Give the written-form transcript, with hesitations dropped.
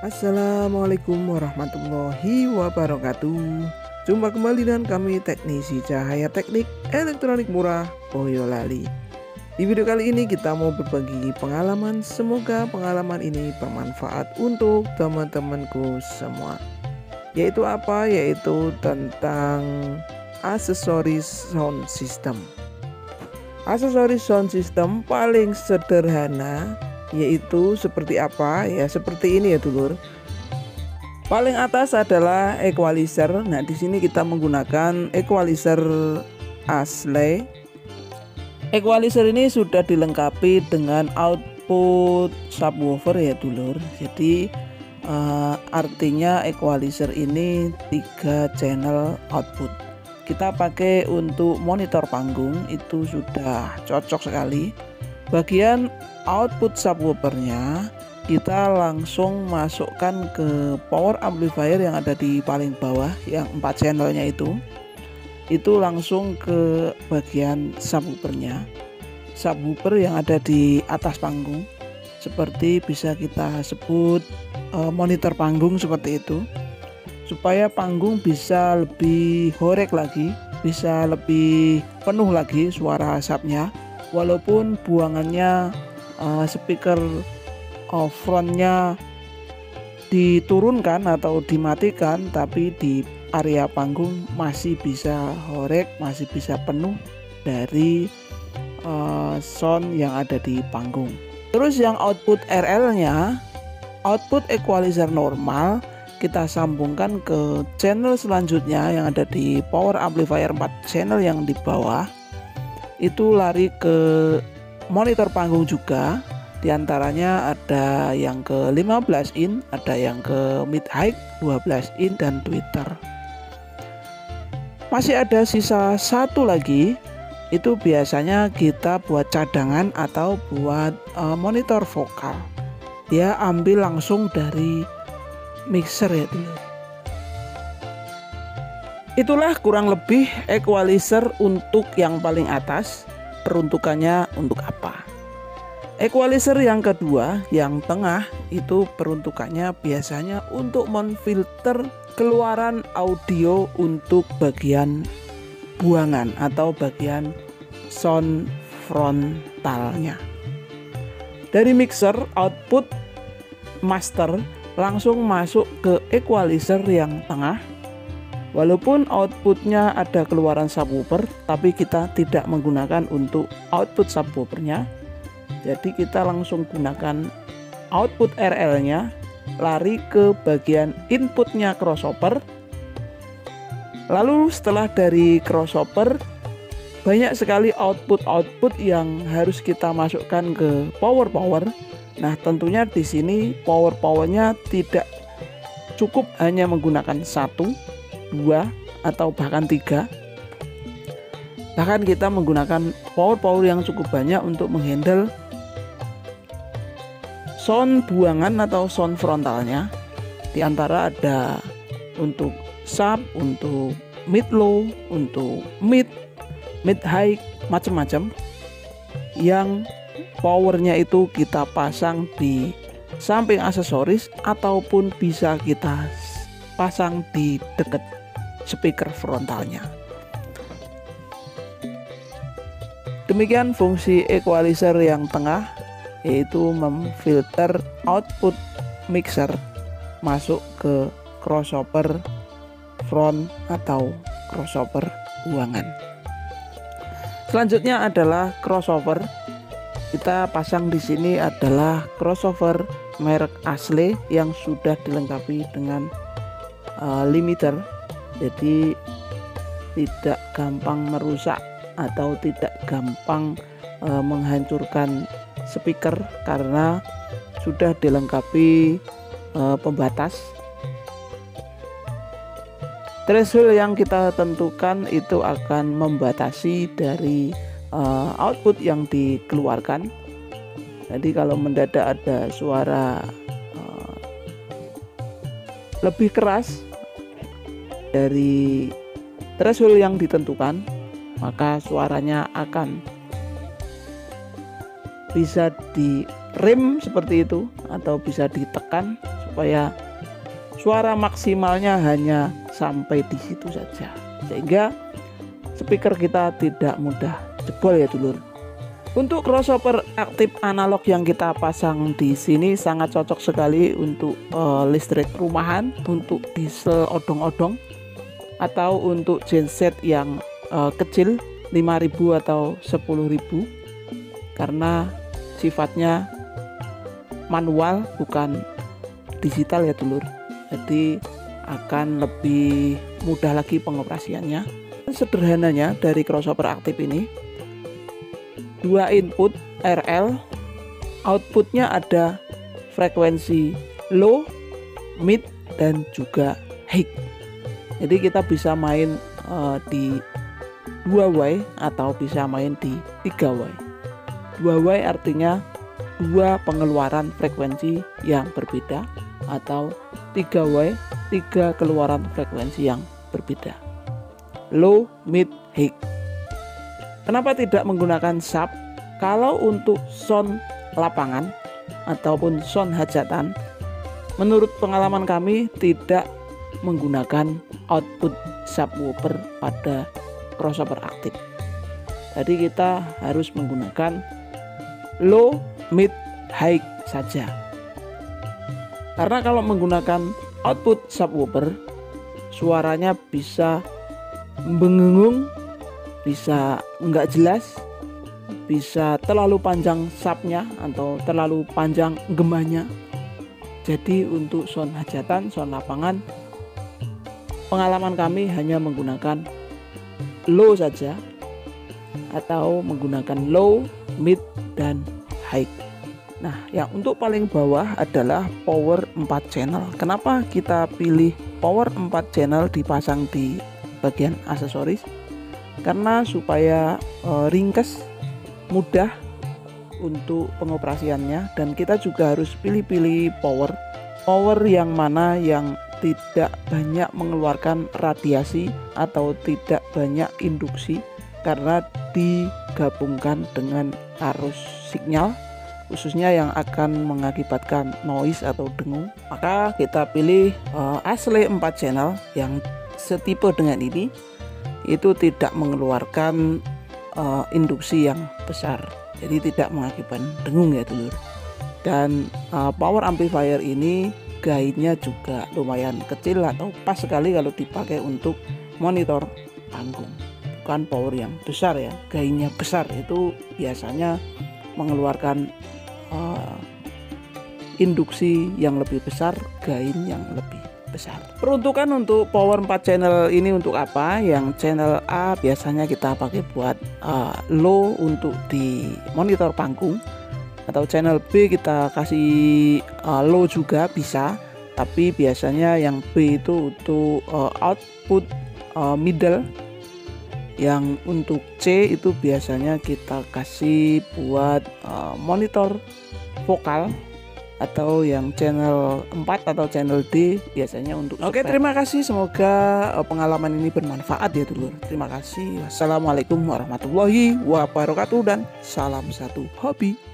Assalamualaikum warahmatullahi wabarakatuh. Jumpa kembali dengan kami teknisi cahaya teknik elektronik murah Boyolali. Di video kali ini kita mau berbagi pengalaman. Semoga pengalaman ini bermanfaat untuk teman-temanku semua. Yaitu apa? Yaitu tentang aksesoris sound system. Aksesoris sound system paling sederhana yaitu seperti apa? Ya seperti ini ya dulur. Paling atas adalah equalizer. Nah, di sini kita menggunakan equalizer asli. Equalizer ini sudah dilengkapi dengan output subwoofer ya dulur. Jadi artinya equalizer ini 3 channel output. Kita pakai untuk monitor panggung, itu sudah cocok sekali. Bagian output subwoofernya kita langsung masukkan ke power amplifier yang ada di paling bawah, yang 4 channelnya itu langsung ke bagian subwoofernya. Subwoofer yang ada di atas panggung, seperti bisa kita sebut monitor panggung seperti itu, supaya panggung bisa lebih horek lagi, bisa lebih penuh lagi suara subnya. Walaupun buangannya speaker frontnya diturunkan atau dimatikan, tapi di area panggung masih bisa horek, masih bisa penuh dari sound yang ada di panggung. Terus yang output RL-nya, output equalizer normal, kita sambungkan ke channel selanjutnya yang ada di power amplifier 4 channel yang di bawah. Itu lari ke monitor panggung juga. Di antaranya ada yang ke 15 in, ada yang ke mid high 12 in dan tweeter. Masih ada sisa satu lagi, itu biasanya kita buat cadangan atau buat monitor vokal. Dia ambil langsung dari mixer ya dulu. Itulah kurang lebih equalizer untuk yang paling atas. Peruntukannya untuk apa? Equalizer yang kedua, yang tengah, itu peruntukannya biasanya untuk memfilter keluaran audio untuk bagian buangan atau bagian sound frontalnya. Dari mixer output master langsung masuk ke equalizer yang tengah. Walaupun outputnya ada keluaran subwoofer, tapi kita tidak menggunakan untuk output subwoofernya. Jadi kita langsung gunakan output RL-nya, lari ke bagian inputnya crossover. Lalu setelah dari crossover, banyak sekali output yang harus kita masukkan ke power. Nah, tentunya di sini powernya tidak cukup hanya menggunakan 1, 2 atau bahkan 3. Bahkan kita menggunakan power yang cukup banyak untuk menghandle sound buangan atau sound frontalnya. Di antara ada untuk sub, untuk mid low, untuk mid high, macam-macam yang powernya itu kita pasang di samping aksesoris ataupun bisa kita pasang di dekat speaker frontalnya. Demikian fungsi equalizer yang tengah, yaitu memfilter output mixer masuk ke crossover front atau crossover buangan. Selanjutnya adalah crossover. Kita pasang di sini adalah crossover merek asli yang sudah dilengkapi dengan limiter. Jadi tidak gampang merusak atau tidak gampang menghancurkan speaker karena sudah dilengkapi pembatas. Threshold yang kita tentukan itu akan membatasi dari output yang dikeluarkan. Jadi kalau mendadak ada suara lebih keras dari threshold yang ditentukan, maka suaranya akan bisa di rem seperti itu atau bisa ditekan supaya suara maksimalnya hanya sampai di situ saja, sehingga speaker kita tidak mudah jebol ya dulur. Untuk crossover aktif analog yang kita pasang di sini sangat cocok sekali untuk listrik rumahan, untuk diesel odong-odong, atau untuk genset yang kecil 5.000 atau 10.000, karena sifatnya manual bukan digital ya dulur. Jadi akan lebih mudah lagi pengoperasiannya. Sederhananya dari crossover aktif ini, 2 input RL, outputnya ada frekuensi low, mid, dan juga high. Jadi kita bisa main di 2W atau bisa main di 3W. 2W artinya 2 pengeluaran frekuensi yang berbeda, atau 3W 3 keluaran frekuensi yang berbeda. Low, mid, high. Kenapa tidak menggunakan sub? Kalau untuk sound lapangan ataupun sound hajatan, menurut pengalaman kami tidak menggunakan output subwoofer pada crossover aktif. Jadi kita harus menggunakan low, mid, high saja. Karena kalau menggunakan output subwoofer, suaranya bisa bengengung, bisa nggak jelas, bisa terlalu panjang subnya atau terlalu panjang gemanya. Jadi untuk sound hajatan, sound lapangan, pengalaman kami hanya menggunakan low saja, atau menggunakan low, mid, dan high. Nah, yang untuk paling bawah adalah power 4 channel. Kenapa kita pilih power 4 channel dipasang di bagian aksesoris? Karena supaya ringkes, mudah untuk pengoperasiannya, dan kita juga harus pilih-pilih power yang mana yang tidak banyak mengeluarkan radiasi atau tidak banyak induksi, karena digabungkan dengan arus signal khususnya yang akan mengakibatkan noise atau dengung. Maka kita pilih asli 4 channel yang setipe dengan ini, itu tidak mengeluarkan induksi yang besar, jadi tidak mengakibatkan dengung ya dulur. Dan power amplifier ini gainnya juga lumayan kecil atau pas sekali kalau dipakai untuk monitor panggung. Bukan power yang besar ya, gainnya besar itu biasanya mengeluarkan induksi yang lebih besar, gain yang lebih besar. Peruntukan untuk power 4 channel ini untuk apa? Yang channel A biasanya kita pakai buat low untuk di monitor panggung, atau channel B kita kasih low juga bisa, tapi biasanya yang B itu untuk output middle. Yang untuk C itu biasanya kita kasih buat monitor vokal, atau yang channel 4 atau channel D biasanya untuk Oke, terima kasih, semoga pengalaman ini bermanfaat ya dulur. Terima kasih. Wassalamualaikum warahmatullahi wabarakatuh, dan salam satu hobi.